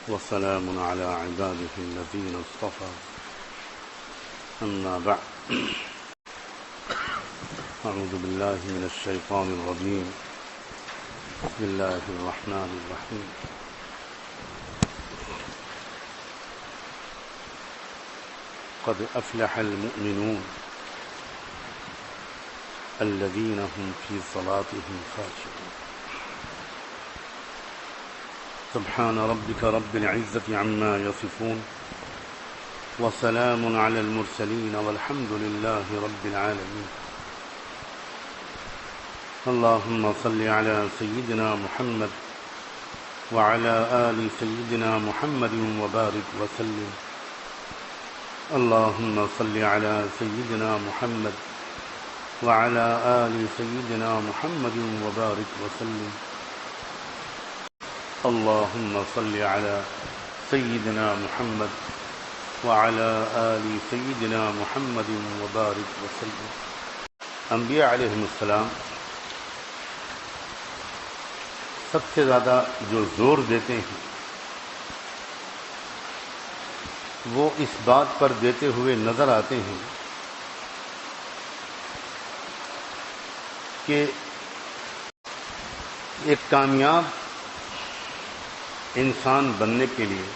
وسلام على عباده الذين اصطفى أما بعد أعوذ بالله من الشيطان الرجيم بسم الله الرحمن الرحيم قد أفلح المؤمنون الذين هم في صلاتهم خاشعون سبحان ربك رب العزة عما يصفون وسلام على المرسلين والحمد لله رب العالمين اللهم صل على سيدنا محمد وعلى آل سيدنا محمد وبارك وسلم اللهم صل على سيدنا محمد وعلى آل سيدنا محمد وبارك وسلم اللهم صل على سيدنا محمد وعلى آل سيدنا محمد وبارك وسلم. انبیاء علیہم السلام سب سے زیادہ جو زور دیتے ہیں وہ اس بات پر دیتے ہوئے نظر آتے ہیں کہ ایک کامیاب انسان بننے کے لیے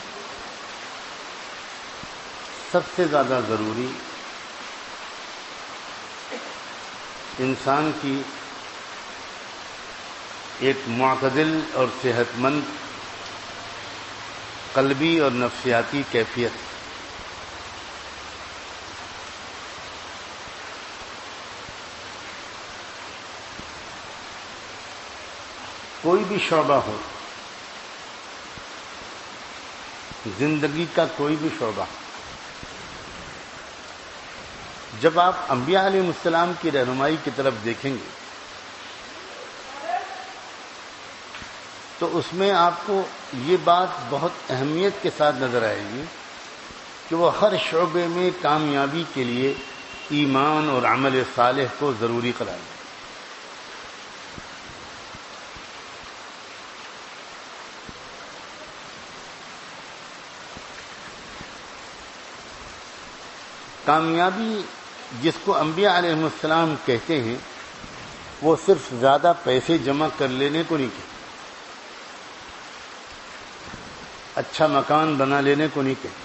سب سے زیادہ ضروری انسان کی ایک معتدل اور صحت مند قلبی اور نفسیاتی کیفیت. کوئی بھی شعبہ ہو، زندگی کا کوئی بھی شعبہ، جب آپ انبیاء علیہ السلام کی رہنمائی کی طرف دیکھیں گے تو اس میں آپ کو یہ بات بہت اہمیت کے ساتھ نظر آئے گی کہ وہ ہر شعبے میں کامیابی کے لیے ایمان اور عمل صالح کو ضروری قرار دیں. کامیابی جس کو انبیاء علیہ السلام کہتے ہیں وہ صرف زیادہ پیسے جمع کر لینے کو نہیں کہتے، اچھا مکان بنا لینے کو نہیں کہتے،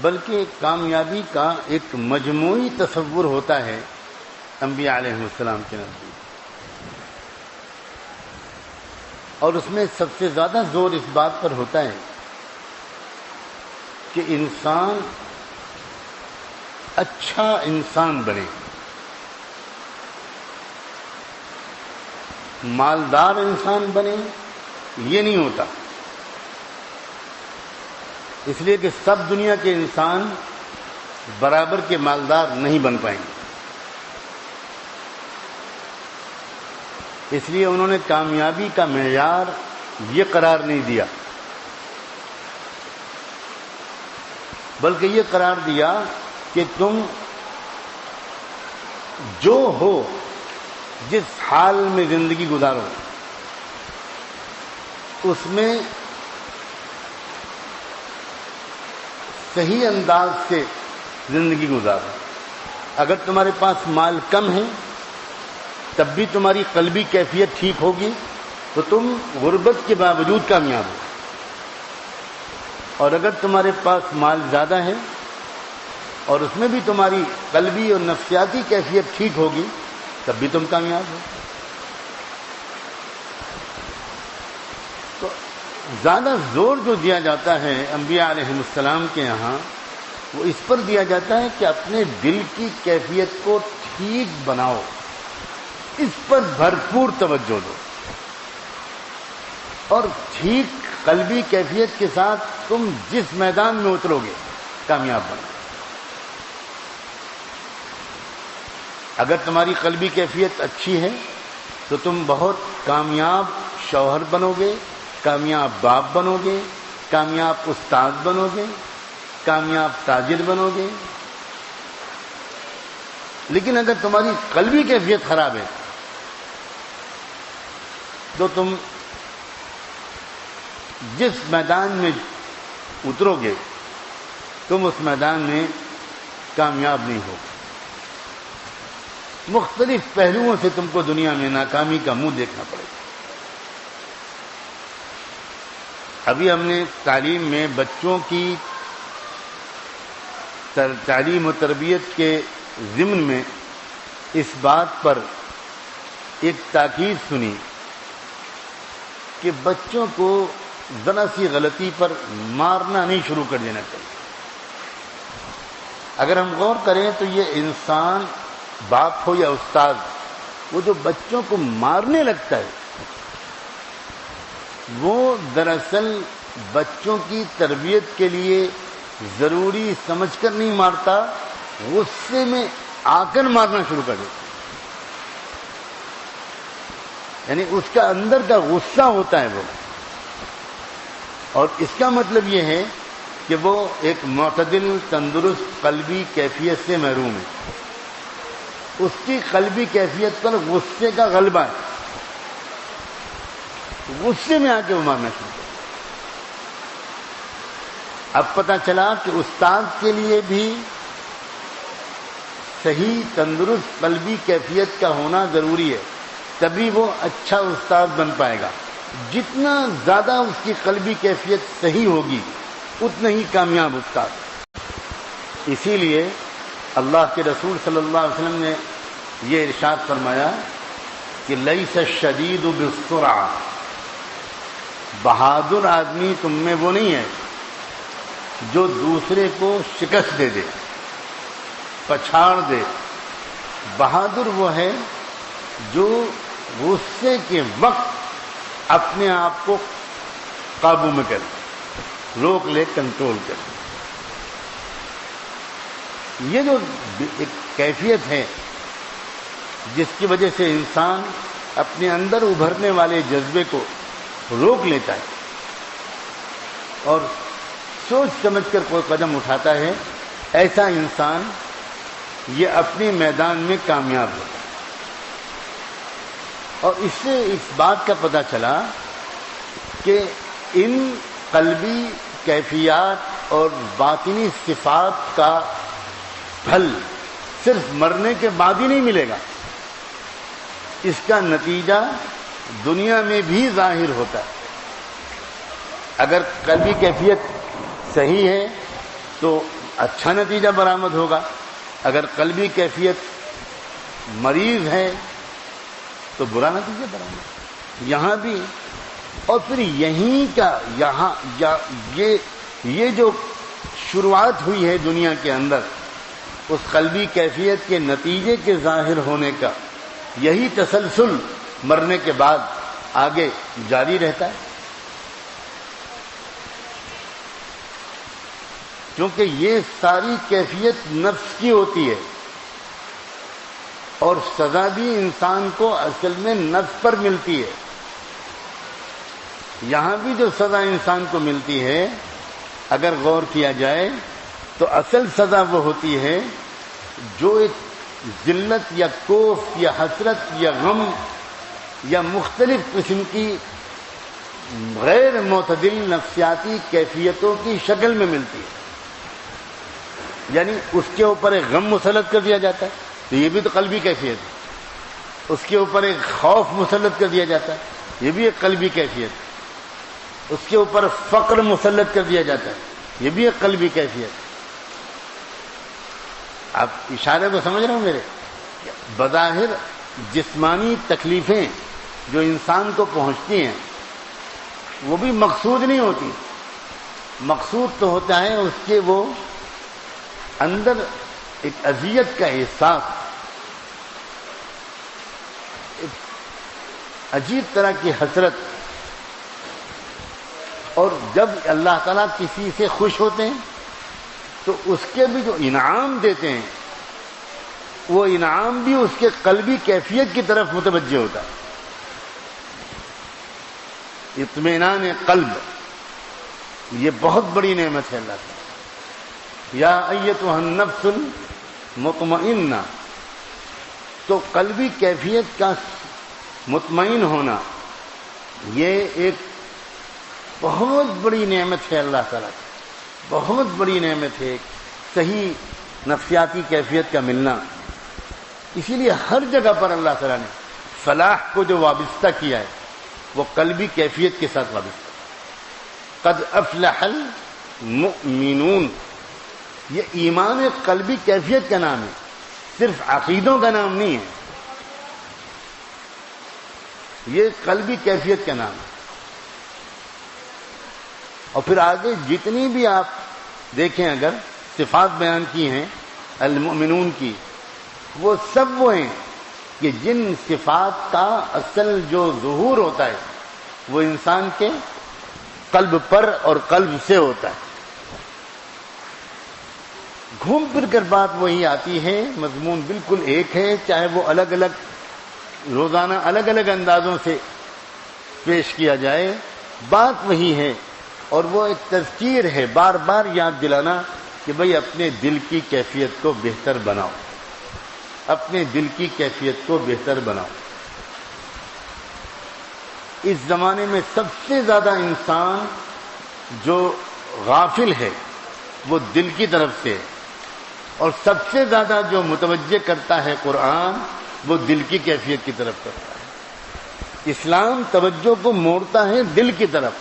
بلکہ کامیابی کا ایک مجموعی تصور ہوتا ہے انبیاء علیہ السلام کے نزدیک، اور اس میں سب سے زیادہ زور اس بات پر ہوتا ہے کہ انسان اچھا انسان بنے، مالدار انسان بنے یہ نہیں ہوتا، اس لیے کہ سب دنیا کے انسان برابر کے مالدار نہیں بن پائیں گے. اس لیے انہوں نے کامیابی کا معیار یہ قرار نہیں دیا، بلکہ یہ قرار دیا کہ تم جو ہو، جس حال میں زندگی گزارو، اس میں صحیح انداز سے زندگی گزارو. اگر تمہارے پاس مال کم ہے تب بھی تمہاری قلبی کیفیت ٹھیک ہوگی تو تم غربت کے باوجود کامیاب ہو، اور اگر تمہارے پاس مال زیادہ ہے اور اس میں بھی تمہاری قلبی اور نفسیاتی کیفیت ٹھیک ہوگی تب بھی تم کامیاب ہو. تو زیادہ زور جو دیا جاتا ہے انبیاء علیہ السلام کے یہاں وہ اس پر دیا جاتا ہے کہ اپنے دل کی کیفیت کو ٹھیک بناؤ، اس پر بھرپور توجہ دو، اور ٹھیک قلبی کیفیت کے ساتھ تم جس میدان میں اترو گے کامیاب بنو. اگر تمہاری قلبی کیفیت اچھی ہے تو تم بہت کامیاب شوہر بنو گے، کامیاب باپ بنو گے، کامیاب استاد بنو گے، کامیاب تاجر بنو گے. لیکن اگر تمہاری قلبی کیفیت خراب ہے تو تم جس میدان میں اترو گے تم اس میدان میں کامیاب نہیں ہوگے. مختلف پہلوؤں سے تم کو دنیا میں ناکامی کا منہ دیکھنا پڑے گا. ابھی ہم نے تعلیم میں بچوں کی تعلیم و تربیت کے ضمن میں اس بات پر ایک تاکید سنی کہ بچوں کو ذرا سی غلطی پر مارنا نہیں شروع کر دینا چاہیے. اگر ہم غور کریں تو یہ انسان باپ ہو یا استاد وہ جو بچوں کو مارنے لگتا ہے وہ دراصل بچوں کی تربیت کے لیے ضروری سمجھ کر نہیں مارتا, غصے میں آ کر مارنا شروع کر دیتا. یعنی اس کا اندر کا غصہ ہوتا ہے وہ, اور اس کا مطلب یہ ہے کہ وہ ایک معتدل تندرست قلبی کیفیت سے محروم ہے. اس کی قلبی کیفیت پر غصے کا غلبہ ہے, غصے میں آ کے وہ مارنا شروع کر. اب پتہ چلا کہ استاد کے لیے بھی صحیح تندرست قلبی کیفیت کا ہونا ضروری ہے, تبھی وہ اچھا استاد بن پائے گا. جتنا زیادہ اس کی قلبی کیفیت صحیح ہوگی اتنا ہی کامیاب استاد. اسی لیے اللہ کے رسول صلی اللہ علیہ وسلم نے یہ ارشاد فرمایا کہ لیس الشدید بالسرعہ, بہادر آدمی تم میں وہ نہیں ہے جو دوسرے کو شکست دے دے, پچھاڑ دے. بہادر وہ ہے جو غصے کے وقت اپنے آپ کو قابو میں کرے, روک لے, کنٹرول کرے. یہ جو ایک کیفیت ہے جس کی وجہ سے انسان اپنے اندر ابھرنے والے جذبے کو روک لیتا ہے اور سوچ سمجھ کر کوئی قدم اٹھاتا ہے, ایسا انسان یہ اپنے میدان میں کامیاب ہوتا ہے. اور اس سے اس بات کا پتہ چلا کہ ان قلبی کیفیات اور باطنی صفات کا پھل صرف مرنے کے بعد ہی نہیں ملے گا, اس کا نتیجہ دنیا میں بھی ظاہر ہوتا ہے. اگر قلبی کیفیت صحیح ہے تو اچھا نتیجہ برآمد ہوگا, اگر قلبی کیفیت مریض ہے تو برا نتیجہ برآمد. یہاں بھی اور پھر یہیں کا یہاں یہ جو شروعات ہوئی ہے دنیا کے اندر اس قلبی کیفیت کے نتیجے کے ظاہر ہونے کا, یہی تسلسل مرنے کے بعد آگے جاری رہتا ہے. کیونکہ یہ ساری کیفیت نفس کی ہوتی ہے اور سزا بھی انسان کو اصل میں نفس پر ملتی ہے. یہاں بھی جو سزا انسان کو ملتی ہے اگر غور کیا جائے تو اصل سزا وہ ہوتی ہے جو ایک ذلت یا کوف یا حسرت یا غم یا مختلف قسم کی غیر معتدل نفسیاتی کیفیتوں کی شکل میں ملتی ہے. یعنی اس کے اوپر ایک غم مسلط کر دیا جاتا ہے تو یہ بھی تو قلبی کیفیت ہے, اس کے اوپر ایک خوف مسلط کر دیا جاتا ہے یہ بھی ایک قلبی کیفیت ہے, اس کے اوپر فقر مسلط کر دیا جاتا ہے یہ بھی ایک قلبی کیفیت. آپ اشارے کو سمجھ رہے ہو میرے؟ بظاہر جسمانی تکلیفیں جو انسان کو پہنچتی ہیں وہ بھی مقصود نہیں ہوتی, مقصود تو ہوتا ہے اس کے وہ اندر ایک اذیت کا احساس, ایک عجیب طرح کی حسرت. اور جب اللہ تعالیٰ کسی سے خوش ہوتے ہیں تو اس کے بھی جو انعام دیتے ہیں وہ انعام بھی اس کے قلبی کیفیت کی طرف متوجہ ہوتا ہے. اطمینان قلب یہ بہت بڑی نعمت ہے اللہ کی. یا ایتھا النفس المطمئنہ, تو قلبی کیفیت کا مطمئن ہونا یہ ایک بہت بڑی نعمت ہے اللہ تعالیٰ کی، بہت بڑی نعمت ہے صحیح نفسیاتی کیفیت کا ملنا. اسی لیے ہر جگہ پر اللہ تعالیٰ نے فلاح کو جو وابستہ کیا ہے وہ قلبی کیفیت کے ساتھ وابستہ. قد افلح المؤمنون، یہ ایمان قلبی کیفیت کا نام ہے، صرف عقیدوں کا نام نہیں ہے، یہ قلبی کیفیت کا نام ہے. اور پھر آگے جتنی بھی آپ دیکھیں اگر صفات بیان کی ہیں المؤمنون کی، وہ سب وہ ہیں کہ جن صفات کا اصل جو ظہور ہوتا ہے وہ انسان کے قلب پر اور قلب سے ہوتا ہے. گھوم پھر کر بات وہی آتی ہے، مضمون بالکل ایک ہے، چاہے وہ الگ الگ روزانہ الگ الگ اندازوں سے پیش کیا جائے، بات وہی ہے. اور وہ ایک تذکیر ہے، بار بار یاد دلانا کہ بھئی اپنے دل کی کیفیت کو بہتر بناؤ، اپنے دل کی کیفیت کو بہتر بناؤ. اس زمانے میں سب سے زیادہ انسان جو غافل ہے وہ دل کی طرف سے ہے، اور سب سے زیادہ جو متوجہ کرتا ہے قرآن وہ دل کی کیفیت کی طرف کرتا ہے. اسلام توجہ کو موڑتا ہے دل کی طرف.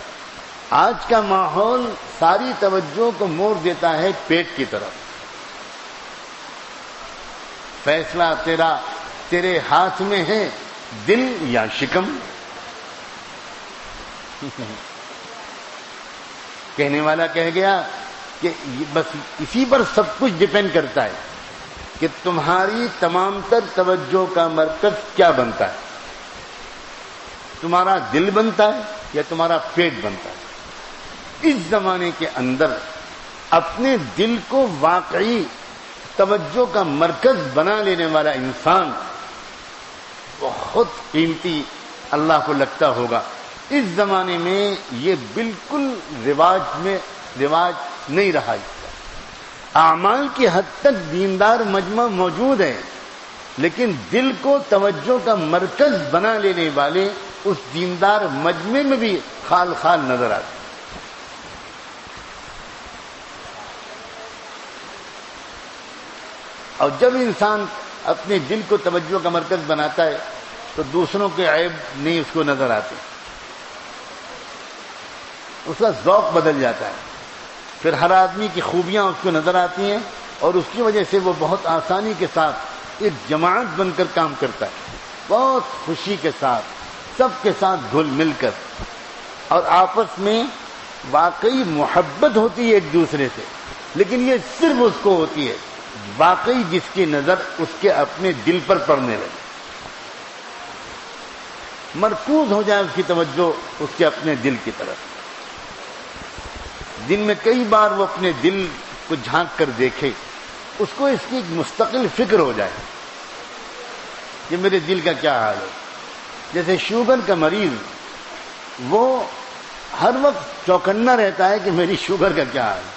آج کا ماحول ساری توجہ کو موڑ دیتا ہے پیٹ کی طرف. فیصلہ تیرے ہاتھ میں ہے، دل یا شکم. کہنے والا کہہ گیا کہ بس اسی پر سب کچھ ڈیپینڈ کرتا ہے کہ تمہاری تمام تر توجہ کا مرکز کیا بنتا ہے، تمہارا دل بنتا ہے یا تمہارا پیٹ بنتا ہے. اس زمانے کے اندر اپنے دل کو واقعی توجہ کا مرکز بنا لینے والا انسان بہت قیمتی اللہ کو لگتا ہوگا. اس زمانے میں یہ بالکل رواج نہیں رہا. اعمال کی حد تک دیندار مجمع موجود ہے، لیکن دل کو توجہ کا مرکز بنا لینے والے اس دیندار مجمع میں بھی خال خال نظر آتے. اور جب انسان اپنے دل کو توجہ کا مرکز بناتا ہے تو دوسروں کے عیب نہیں اس کو نظر آتے، اس کا ذوق بدل جاتا ہے. پھر ہر آدمی کی خوبیاں اس کو نظر آتی ہیں، اور اس کی وجہ سے وہ بہت آسانی کے ساتھ ایک جماعت بن کر کام کرتا ہے، بہت خوشی کے ساتھ سب کے ساتھ گھل مل کر. اور آپس میں واقعی محبت ہوتی ہے ایک دوسرے سے، لیکن یہ صرف اس کو ہوتی ہے واقعی جس کی نظر اس کے اپنے دل پر پڑنے لگے، مرکوز ہو جائے اس کی توجہ اس کے اپنے دل کی طرف. دن میں کئی بار وہ اپنے دل کو جھانک کر دیکھے، اس کو اس کی ایک مستقل فکر ہو جائے کہ میرے دل کا کیا حال ہے. جیسے شوگر کا مریض وہ ہر وقت چوکنا رہتا ہے کہ میری شوگر کا کیا حال ہے.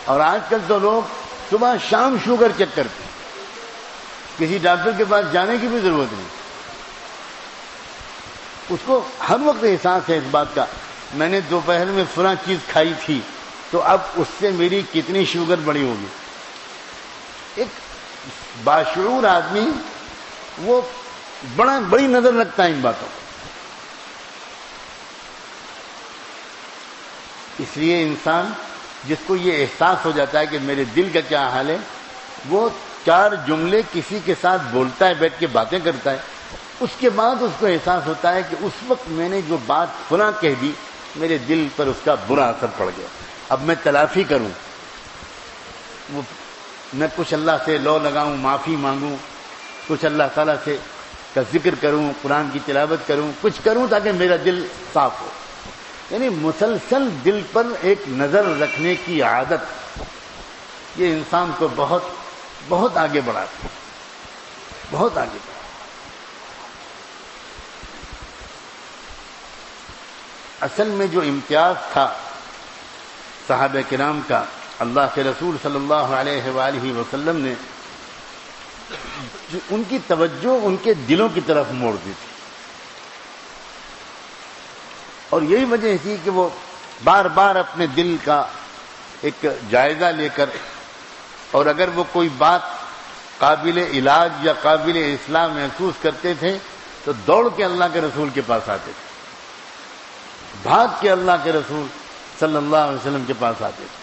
اور آج کل تو لوگ صبح شام شوگر چیک کرتے ہیں، کسی ڈاکٹر کے پاس جانے کی بھی ضرورت نہیں. اس کو ہر وقت احساس ہے اس بات کا، میں نے دوپہر میں فلاں چیز کھائی تھی تو اب اس سے میری کتنی شوگر بڑی ہوگی. ایک باشعور آدمی وہ بڑی نظر رکھتا ہے ان باتوں کو. اس لیے انسان جس کو یہ احساس ہو جاتا ہے کہ میرے دل کا کیا حال ہے، وہ 4 جملے کسی کے ساتھ بولتا ہے، بیٹھ کے باتیں کرتا ہے. اس کے بعد اس کو احساس ہوتا ہے کہ اس وقت میں نے جو بات فلاں کہہ دی میرے دل پر اس کا برا اثر پڑ گیا، اب میں تلافی کروں، میں کچھ اللہ سے لو لگاؤں، معافی مانگوں، کچھ اللہ تعالیٰ سے کا ذکر کروں، قرآن کی تلاوت کروں، کچھ کروں تاکہ میرا دل صاف ہو. یعنی مسلسل دل پر ایک نظر رکھنے کی عادت یہ انسان کو بہت بہت آگے بڑھاتی ہے، بہت آگے بڑھاتی. اصل میں جو امتیاز تھا صحابہ کرام کا، اللہ کے رسول صلی اللہ علیہ وآلہ وسلم نے ان کی توجہ ان کے دلوں کی طرف موڑ دی تھی. اور یہی وجہ تھی کہ وہ بار بار اپنے دل کا ایک جائزہ لے کر، اور اگر وہ کوئی بات قابل علاج یا قابل اصلاح محسوس کرتے تھے تو دوڑ کے اللہ کے رسول کے پاس آتے تھے، بھاگ کے اللہ کے رسول صلی اللہ علیہ وسلم کے پاس آتے تھے۔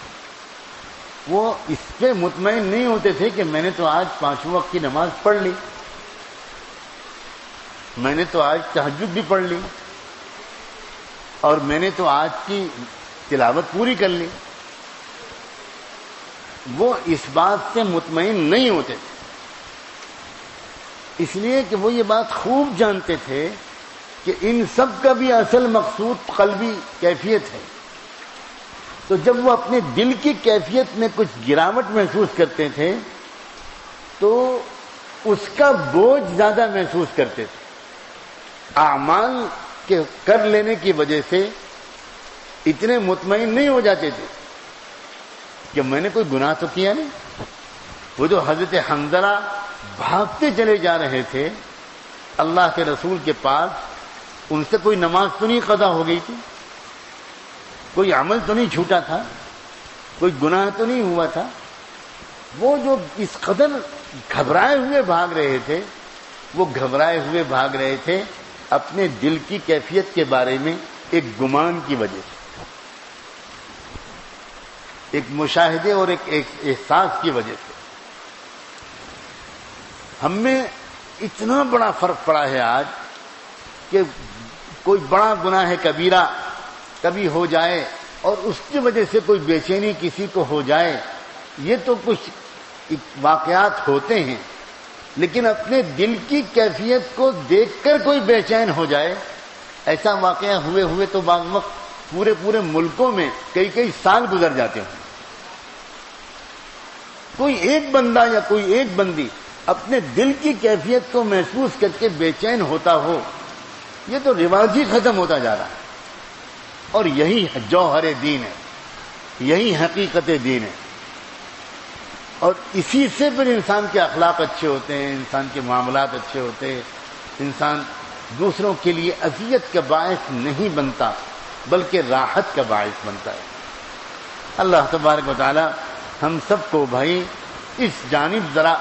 وہ اس پہ مطمئن نہیں ہوتے تھے کہ میں نے تو آج 5 وقت کی نماز پڑھ لی، میں نے تو آج تہجد بھی پڑھ لی، اور میں نے تو آج کی تلاوت پوری کر لی۔ وہ اس بات سے مطمئن نہیں ہوتے تھے، اس لیے کہ وہ یہ بات خوب جانتے تھے کہ ان سب کا بھی اصل مقصود قلبی کیفیت ہے۔ تو جب وہ اپنے دل کی کیفیت میں کچھ گراوٹ محسوس کرتے تھے تو اس کا بوجھ زیادہ محسوس کرتے تھے، اعمال کے کر لینے کی وجہ سے اتنے مطمئن نہیں ہو جاتے تھے کہ میں نے کوئی گناہ تو کیا نہیں۔ وہ جو حضرت حنظلہ بھاگتے چلے جا رہے تھے اللہ کے رسول کے پاس، ان سے کوئی نماز تو نہیں قضا ہو گئی تھی، کوئی عمل تو نہیں چھوٹا تھا، کوئی گناہ تو نہیں ہوا تھا۔ وہ جو اس قدر گھبرائے ہوئے بھاگ رہے تھے، وہ گھبرائے ہوئے بھاگ رہے تھے اپنے دل کی کیفیت کے بارے میں ایک گمان کی وجہ سے، ایک مشاہدے اور ایک احساس کی وجہ سے۔ ہم میں اتنا بڑا فرق پڑا ہے آج کہ کوئی بڑا گناہ کبیرہ کبھی ہو جائے اور اس کی وجہ سے کوئی بے چینی کسی کو ہو جائے، یہ تو کچھ واقعات ہوتے ہیں، لیکن اپنے دل کی کیفیت کو دیکھ کر کوئی بے چین ہو جائے، ایسا واقعہ ہوئے تو بعض وقت پورے ملکوں میں کئی سال گزر جاتے ہیں۔ کوئی ایک بندہ یا کوئی ایک بندی اپنے دل کی کیفیت کو محسوس کر کے بے چین ہوتا ہو، یہ تو رواج ہی ختم ہوتا جا رہا ہے، اور یہی جوہر دین ہے، یہی حقیقت دین ہے، اور اسی سے پھر انسان کے اخلاق اچھے ہوتے ہیں، انسان کے معاملات اچھے ہوتے ہیں، انسان دوسروں کے لیے اذیت کا باعث نہیں بنتا بلکہ راحت کا باعث بنتا ہے۔ اللہ تبارک و تعالی ہم سب کو بھائی اس جانب ذرا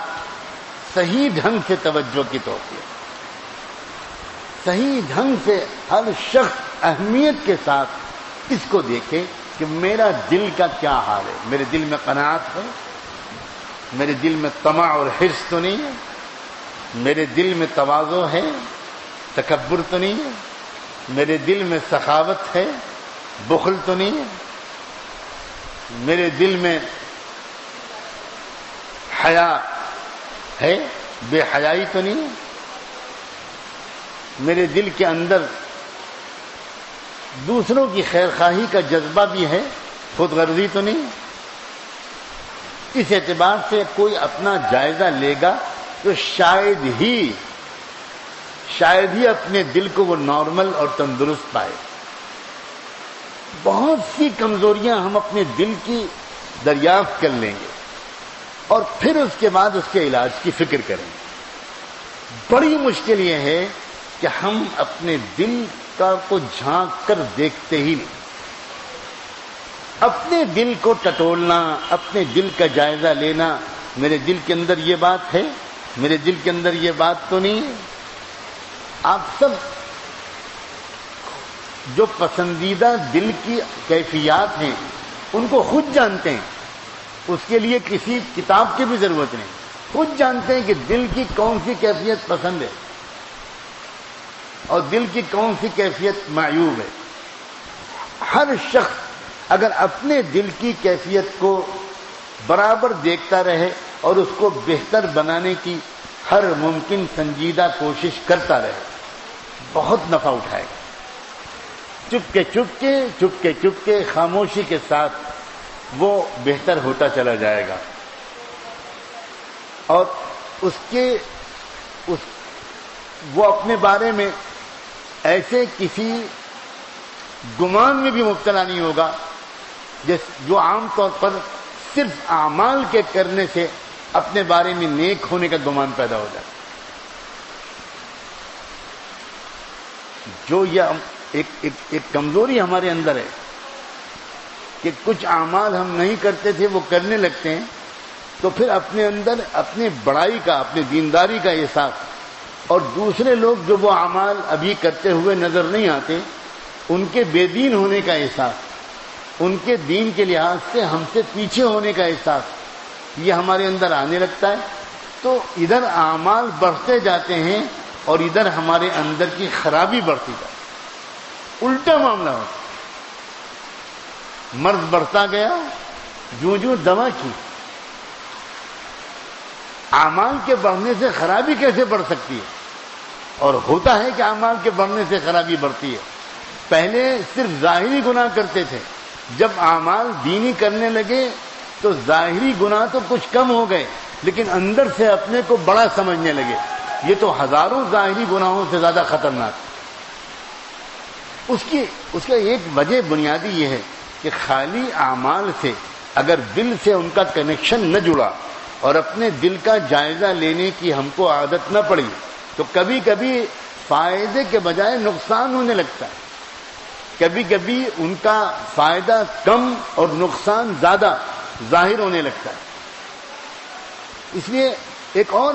صحیح ڈھنگ سے توجہ کی توفیق، صحیح ڈھنگ سے ہر شخص اہمیت کے ساتھ اس کو دیکھے کہ میرا دل کا کیا حال ہے، میرے دل میں قناعت ہے، میرے دل میں طمع اور حرص تو نہیں ہے، میرے دل میں تواضع ہے، تکبر تو نہیں ہے، میرے دل میں سخاوت ہے، بخل تو نہیں ہے، میرے دل میں حیا ہے، بے حیائی تو نہیں ہے، میرے دل کے اندر دوسروں کی خیر خواہی کا جذبہ بھی ہے، خود غرضی تو نہیں ہے۔ اس اعتبار سے کوئی اپنا جائزہ لے گا تو شاید ہی اپنے دل کو وہ نارمل اور تندرست پائے۔ بہت سی کمزوریاں ہم اپنے دل کی دریافت کر لیں گے اور پھر اس کے بعد اس کے علاج کی فکر کریں گے۔ بڑی مشکل یہ ہے کہ ہم اپنے دل کو جھانک کر دیکھتے ہی نہیں۔ اپنے دل کو ٹٹولنا، اپنے دل کا جائزہ لینا، میرے دل کے اندر یہ بات ہے، میرے دل کے اندر یہ بات تو نہیں ہے۔ آپ سب جو پسندیدہ دل کی کیفیات ہیں ان کو خود جانتے ہیں، اس کے لیے کسی کتاب کی بھی ضرورت نہیں، خود جانتے ہیں کہ دل کی کون سی کیفیت پسند ہے اور دل کی کون سی کیفیت معیوب ہے۔ ہر شخص اگر اپنے دل کی کیفیت کو برابر دیکھتا رہے اور اس کو بہتر بنانے کی ہر ممکن سنجیدہ کوشش کرتا رہے، بہت نفع اٹھائے گا۔ چپ کے خاموشی کے ساتھ وہ بہتر ہوتا چلا جائے گا، اور وہ اپنے بارے میں ایسے کسی گمان میں بھی مبتلا نہیں ہوگا جو عام طور پر صرف اعمال کے کرنے سے اپنے بارے میں نیک ہونے کا گمان پیدا ہو جاتا ہے۔ جو یہ ایک کمزوری ہمارے اندر ہے کہ کچھ اعمال ہم نہیں کرتے تھے وہ کرنے لگتے ہیں تو پھر اپنے اندر اپنے بڑائی کا، اپنے دینداری کا احساس، اور دوسرے لوگ جو وہ اعمال ابھی کرتے ہوئے نظر نہیں آتے ان کے بے دین ہونے کا احساس، ان کے دین کے لحاظ سے ہم سے پیچھے ہونے کا احساس یہ ہمارے اندر آنے لگتا ہے، تو ادھر اعمال بڑھتے جاتے ہیں اور ادھر ہمارے اندر کی خرابی بڑھتی جاتی ہے، الٹا معاملہ ہوتا ہے۔ مرض بڑھتا گیا، جوں دوا کی، اعمال کے بڑھنے سے خرابی کیسے بڑھ سکتی ہے؟ اور ہوتا ہے کہ اعمال کے بڑھنے سے خرابی بڑھتی ہے۔ پہلے صرف ظاہری گناہ کرتے تھے، جب اعمال دینی کرنے لگے تو ظاہری گناہ تو کچھ کم ہو گئے لیکن اندر سے اپنے کو بڑا سمجھنے لگے، یہ تو ہزاروں ظاہری گناہوں سے زیادہ خطرناک۔ اس کا ایک وجہ بنیادی یہ ہے کہ خالی اعمال سے اگر دل سے ان کا کنیکشن نہ جڑا اور اپنے دل کا جائزہ لینے کی ہم کو عادت نہ پڑی تو کبھی کبھی فائدے کے بجائے نقصان ہونے لگتا ہے، کبھی کبھی ان کا فائدہ کم اور نقصان زیادہ ظاہر ہونے لگتا ہے۔ اس لیے ایک اور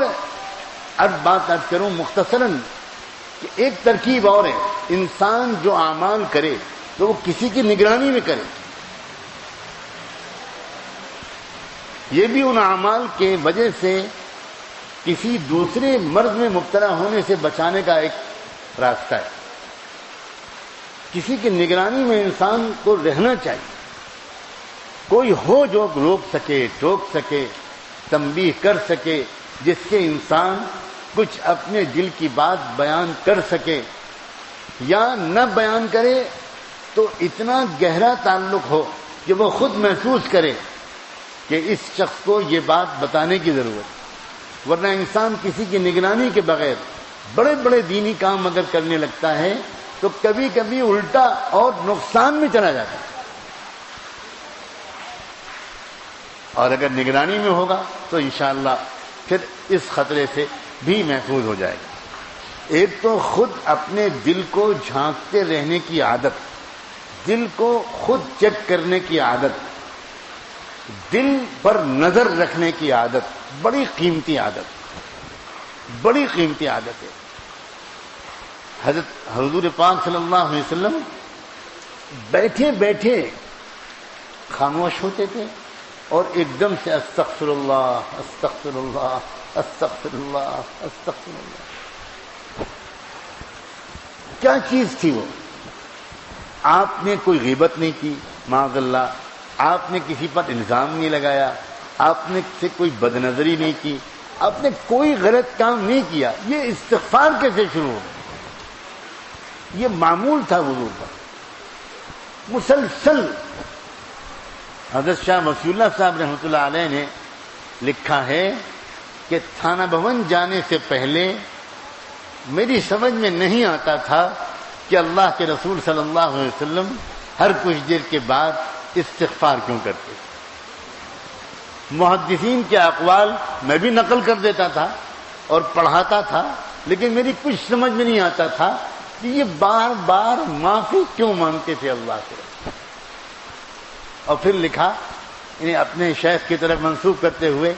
بات عرض کروں مختصراً کہ ایک ترکیب اور ہے، انسان جو اعمال کرے تو وہ کسی کی نگرانی میں کرے، یہ بھی ان اعمال کے وجہ سے کسی دوسرے مرض میں مبتلا ہونے سے بچانے کا ایک راستہ ہے۔ کسی کی نگرانی میں انسان کو رہنا چاہیے، کوئی ہو جو روک سکے، ٹوک سکے، تنبیہ کر سکے، جس سے انسان کچھ اپنے دل کی بات بیان کر سکے، یا نہ بیان کرے تو اتنا گہرا تعلق ہو کہ وہ خود محسوس کرے کہ اس شخص کو یہ بات بتانے کی ضرورت ہے۔ ورنہ انسان کسی کی نگرانی کے بغیر بڑے بڑے دینی کام اگر کرنے لگتا ہے تو کبھی کبھی الٹا اور نقصان میں چلا جاتا ہے، اور اگر نگرانی میں ہوگا تو انشاءاللہ پھر اس خطرے سے بھی محفوظ ہو جائے گا۔ ایک تو خود اپنے دل کو جھانکتے رہنے کی عادت، دل کو خود چیک کرنے کی عادت، دل پر نظر رکھنے کی عادت بڑی قیمتی عادت ہے۔ حضرت حضور پاک صلی اللہ علیہ وسلم بیٹھے بیٹھے خاموش ہوتے تھے اور ایک دم سے استغفر اللہ استغفر اللہ استغفر اللہ استغفر اللہ۔ کیا چیز تھی وہ؟ آپ نے کوئی غیبت نہیں کی معاذ اللہ، آپ نے کسی پر الزام نہیں لگایا، آپ نے سے کوئی بدنظری نہیں کی، آپ نے کوئی غلط کام نہیں کیا، یہ استغفار کیسے شروع ہو؟ یہ معمول تھا حضور کا مسلسل۔ حضرت شاہ وصی اللہ صاحب رحمۃ اللہ علیہ نے لکھا ہے کہ تھانہ بھون جانے سے پہلے میری سمجھ میں نہیں آتا تھا کہ اللہ کے رسول صلی اللہ علیہ وسلم ہر کچھ دیر کے بعد استغفار کیوں کرتے۔ محدثین کے اقوال میں بھی نقل کر دیتا تھا اور پڑھاتا تھا، لیکن میری کچھ سمجھ میں نہیں آتا تھا کہ یہ بار بار معافی کیوں مانگتے تھے اللہ سے۔ اور پھر لکھا انہیں اپنے شیخ کی طرف منسوب کرتے ہوئے،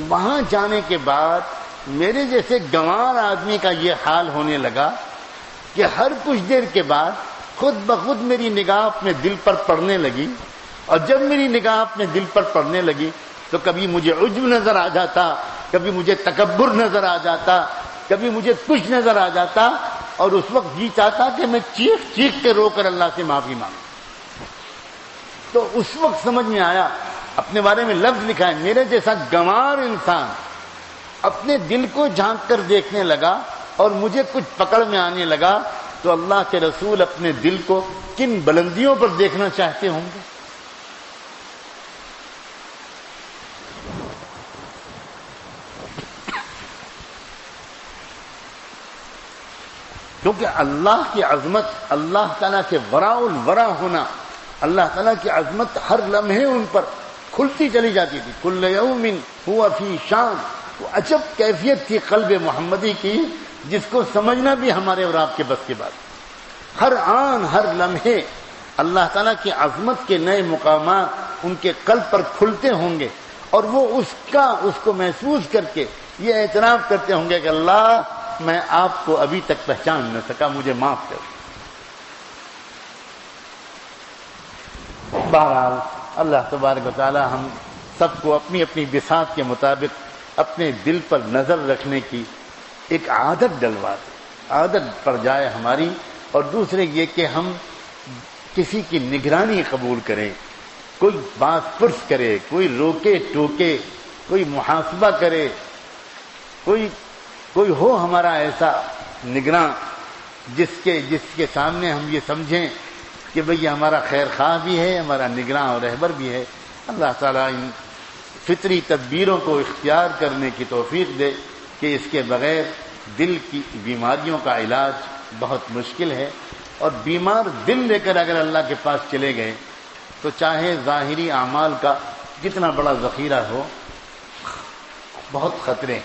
وہاں جانے کے بعد میرے جیسے گنوار آدمی کا یہ حال ہونے لگا کہ ہر کچھ دیر کے بعد خود بخود میری نگاہ اپنے دل پر پڑنے لگی، اور جب میری نگاہ اپنے دل پر پڑنے لگی تو کبھی مجھے عجب نظر آ جاتا، کبھی مجھے تکبر نظر آ جاتا، کبھی مجھے کچھ نظر آ جاتا، اور اس وقت جی چاہتا کہ میں چیخ چیخ کے رو کر اللہ سے معافی مانگوں۔ تو اس وقت سمجھ میں آیا، اپنے بارے میں لفظ لکھا ہے، میرے جیسا گنوار انسان اپنے دل کو جھانک کر دیکھنے لگا اور مجھے کچھ پکڑ میں آنے لگا تو اللہ کے رسول اپنے دل کو کن بلندیوں پر دیکھنا چاہتے ہوں گے۔ کیونکہ اللہ کی عظمت، اللہ تعالیٰ کے وراء الورا ہونا، اللہ تعالیٰ کی عظمت ہر لمحے ان پر کھلتی چلی جاتی تھی۔ کل یوم ہوا فی شان، وہ عجب کیفیت تھی قلب محمدی کی جس کو سمجھنا بھی ہمارے اور آپ کے بس کی بات۔ ہر آن ہر لمحے اللہ تعالیٰ کی عظمت کے نئے مقامات ان کے قلب پر کھلتے ہوں گے، اور وہ اس کو محسوس کر کے یہ اعتراف کرتے ہوں گے کہ اللہ میں آپ کو ابھی تک پہچان نہ سکا، مجھے معاف کر۔ بہرحال اللہ تبارک و تعالی ہم سب کو اپنی اپنی بساط کے مطابق اپنے دل پر نظر رکھنے کی ایک عادت ڈلوا دے، عادت پڑ جائے ہماری، اور دوسرے یہ کہ ہم کسی کی نگرانی قبول کریں، کوئی بات پرس کرے، کوئی روکے ٹوکے، کوئی محاسبہ کرے، کوئی ہو ہمارا ایسا نگراں جس کے سامنے ہم یہ سمجھیں کہ بھئی ہمارا خیر خواہ بھی ہے، ہمارا نگراں اور رہبر بھی ہے۔ اللہ تعالیٰ ان فطری تدبیروں کو اختیار کرنے کی توفیق دے کہ اس کے بغیر دل کی بیماریوں کا علاج بہت مشکل ہے، اور بیمار دل لے کر اگر اللہ کے پاس چلے گئے تو چاہے ظاہری اعمال کا جتنا بڑا ذخیرہ ہو، بہت خطرے۔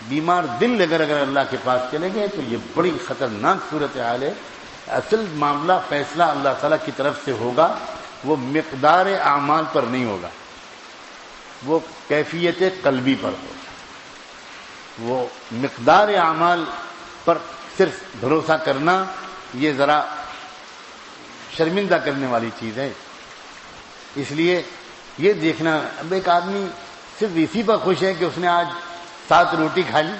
بیمار دل اگر اللہ کے پاس چلے گئے تو یہ بڑی خطرناک صورتحال ہے۔ اصل معاملہ فیصلہ اللہ تعالیٰ کی طرف سے ہوگا، وہ مقدار اعمال پر نہیں ہوگا، وہ کیفیت قلبی پر ہوگا۔ وہ مقدار اعمال پر صرف بھروسہ کرنا یہ ذرا شرمندہ کرنے والی چیز ہے۔ اس لیے یہ دیکھنا، اب ایک آدمی صرف اسی پر خوش ہے کہ اس نے آج 7 روٹی کھا لی،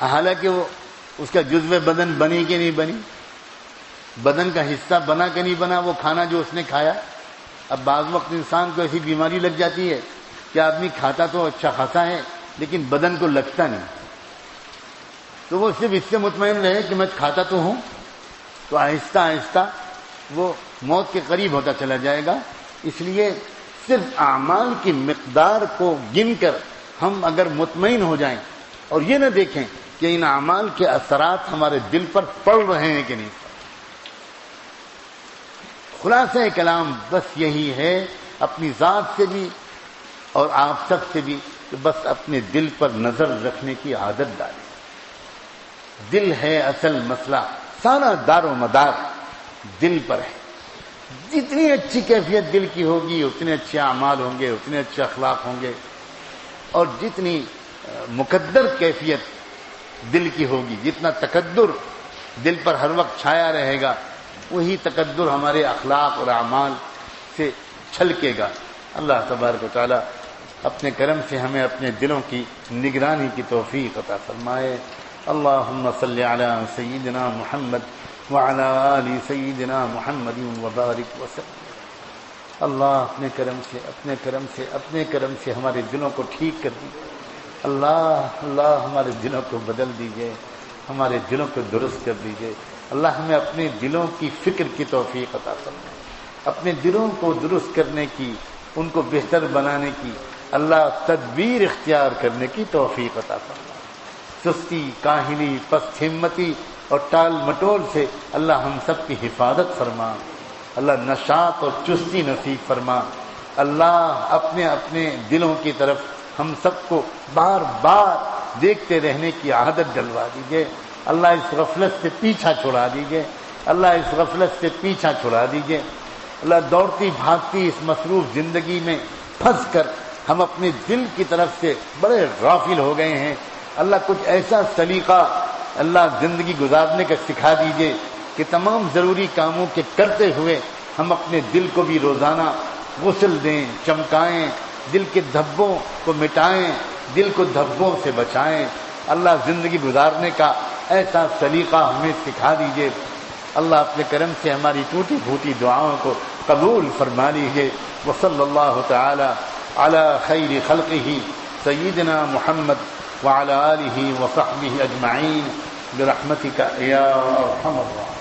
حالانکہ وہ اس کا جزو بدن بنی کہ نہیں بنی، بدن کا حصہ بنا کہ نہیں بنا وہ کھانا جو اس نے کھایا۔ اب بعض وقت انسان کو ایسی بیماری لگ جاتی ہے کہ آدمی کھاتا تو اچھا خاصا ہے لیکن بدن کو لگتا نہیں، تو وہ صرف اس سے مطمئن رہے کہ میں کھاتا تو ہوں، تو آہستہ آہستہ وہ موت کے قریب ہوتا چلا جائے گا۔ اس لیے صرف اعمال کی مقدار کو گن کر ہم اگر مطمئن ہو جائیں اور یہ نہ دیکھیں کہ ان اعمال کے اثرات ہمارے دل پر پڑ رہے ہیں کہ نہیں۔ خلاصہ کلام بس یہی ہے، اپنی ذات سے بھی اور آپ سب سے بھی، کہ بس اپنے دل پر نظر رکھنے کی عادت ڈالیں۔ دل ہے اصل مسئلہ، سارا دار و مدار دل پر ہے۔ جتنی اچھی کیفیت دل کی ہوگی اتنے اچھے اعمال ہوں گے، اتنے اچھے اخلاق ہوں گے، اور جتنی مقدر کیفیت دل کی ہوگی، جتنا تقدر دل پر ہر وقت چھایا رہے گا، وہی تقدر ہمارے اخلاق اور اعمال سے چھلکے گا۔ اللہ تبارک و تعالی اپنے کرم سے ہمیں اپنے دلوں کی نگرانی کی توفیق عطا فرمائے۔ اللہم صلی علی سیدنا محمد وعلی آل سیدنا محمد وبارک وسلم۔ اللہ اپنے کرم سے ہمارے دلوں کو ٹھیک کر دیجیے۔ اللہ ہمارے دلوں کو بدل دیجیے، ہمارے دلوں کو درست کر دیجیے۔ اللہ ہمیں اپنے دلوں کی فکر کی توفیق عطا فرمائے، اپنے دلوں کو درست کرنے کی، ان کو بہتر بنانے کی اللہ تدبیر اختیار کرنے کی توفیق عطا فرمائے۔ سستی، کاہلی، پست ہمتی اور ٹال مٹول سے اللہ ہم سب کی حفاظت فرما۔ اللہ نشاط اور چستی نصیب فرما۔ اللہ اپنے دلوں کی طرف ہم سب کو بار بار دیکھتے رہنے کی عادت ڈلوا دیجیے۔ اللہ اس غفلت سے پیچھا چھڑا دیجیے، اللہ اس غفلت سے پیچھا چھڑا دیجیے۔ اللہ دوڑتی بھاگتی اس مصروف زندگی میں پھنس کر ہم اپنے دل کی طرف سے بڑے غافل ہو گئے ہیں۔ اللہ کچھ ایسا سلیقہ اللہ زندگی گزارنے کا سکھا دیجیے کہ تمام ضروری کاموں کے کرتے ہوئے ہم اپنے دل کو بھی روزانہ غسل دیں، چمکائیں، دل کے دھبوں کو مٹائیں، دل کو دھبوں سے بچائیں۔ اللہ زندگی گزارنے کا ایسا سلیقہ ہمیں سکھا دیجیے۔ اللہ اپنے کرم سے ہماری ٹوٹی پھوٹی دعاؤں کو قبول فرما لیجیے۔ وصلی اللہ تعالی علی خیر خلقہ سیدنا محمد وعلی آلہ وصحبہ اجمعین برحمتک یا ارحم الراحمین۔